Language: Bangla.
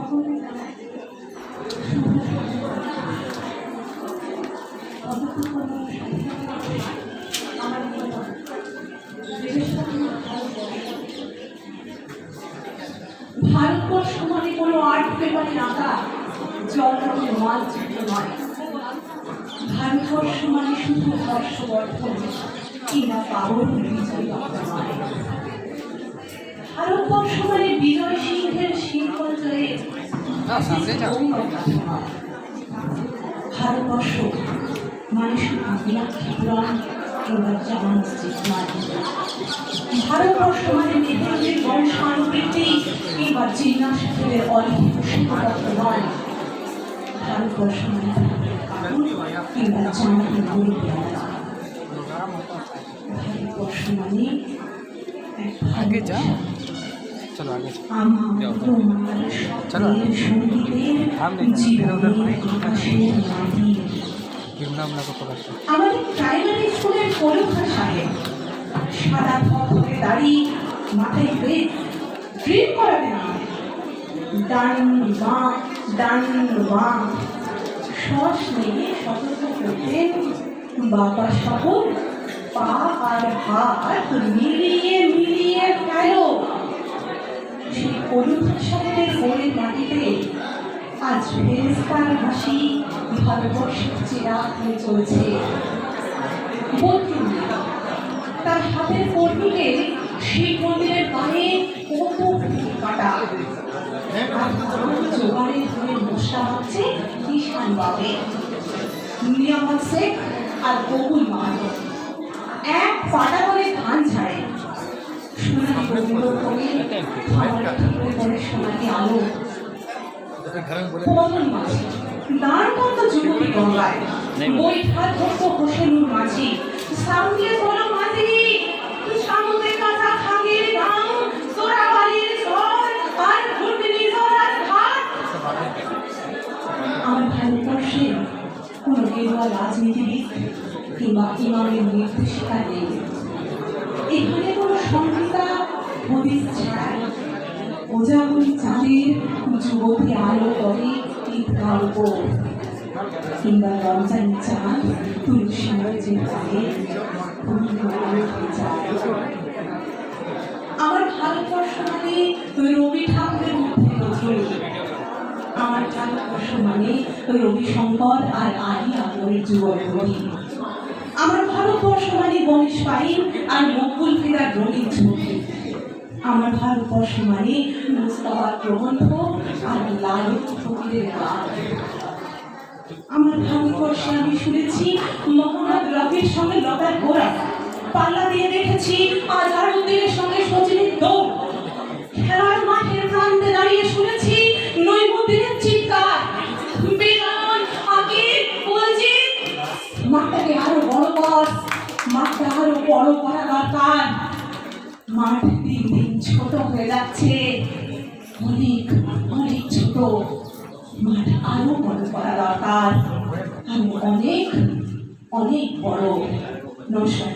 ভারতবর্ষ মানে কোনো আর্ট পেপারে আঁকা জলরঙের মানচিত্র নয়। ভারতবর্ষ মানে শুধু হর্ষবর্ধন কিংবা পাগল বিজয় নয়। ভারতবর্ষ মানে বিজয় সিংহের শিল্পজয়ে ভারতবর্ষ মানে শুধু মীনাক্ষী পুরাণ কিংবা জামা মসজিদ নয়। ভারতবর্ষ মানে নেহেরুর বংশানুবৃত্তি কিংবা জিমনাস্টিকের অলিখিত শিক্ষাতত্ত্ব নয়। ভারতবর্ষ মানে কিংবা জামাতের গরিব নয়। ভারতবর্ষ মানে आगे जा चलो आगे चलो আমাদের প্রাইমারি স্কুলের পরীক্ষা সাহেব সাদা ফটকে দাড়ি মাথায় বেদ ড্রিল করাবে না ডান বাঁ শ্বাস নিয়ে সতর্ক করতেন বাবা সহ পা আর হাত মিলিয়ে গেল। সেই পরীক্ষা সাহেবের গোড়ের মাটিতে আজ ফেরেশতার হাসি ভারতবর্ষের চিরাগ হয়ে চলেছে। তার হাতের কর্মীকে সেই মন্দিরের গায়ে কত কাটা জোগাড়ে ধরে মশলা হচ্ছে ঈশান বাবে নিয়ামত শেখ আর বকুল মাহাতো এক পাটা করে ধান ছাড়ে। সোনালি গোবিন্দ করে সোনালি আলো পবন মাঝি দাঁড় কত যুবতী গঙ্গায় বৈঠা ধরত হোসেনুর মাঝি সাউন্ডে বলো মাঝি সামুদ্রে কাঁচা খাগির গাম সোরাবালির ঝড় আর ঘুরবিনি জরার ঘাট। আমার ভারতবর্ষে কোনো গেরুয়া রাজনীতিবিদ কিংবা ইমামের নির্দেশিকা নেই। এখানে কোনো সংহিতা হদিস ছাড়াই ওজাগুলি চাঁদের যুবতী আলো করে ঈদ গল্প কিংবা রমজান চাঁদ তুলসী মঞ্চের গায়ে আমার ভারতবর্ষ মানে রবি ঠাকুরের মধ্যে নজরুল। আমার ভারতবর্ষ মানে রবি শঙ্কর আর আলী আকবরের যুগলবতী। আমার ভারতবর্ষ মানে গণেশ পাইন আর মকবুল ফিরার রঙিন ছবি। আমার ভারতবর্ষ মানে মুস্তাফার প্রবন্ধ আর লালন ফকিরের গান। আমার ভারতবর্ষে আমি শুনেছি মোহাম্মদ রফির সঙ্গে লতার গোড়া পাল্লা দিয়ে দেখেছি আজহারউদ্দিনের সঙ্গে সচিনের দৌড়। খেলার মাঠের প্রান্তে দাঁড়িয়ে শুনেছি নইমুদ্দিনের চিৎকার বেলাল আকিব বলজিৎ। মাঠটাকে আরো বড় কর, মাঠটা আরো বড় করা দরকার। মাঠ দিন দিন ছোট হয়ে যাচ্ছে, অনেক ছোট। মাঠ আরো বড় করা দরকার, আমি অনেক বড়। নমস্কার।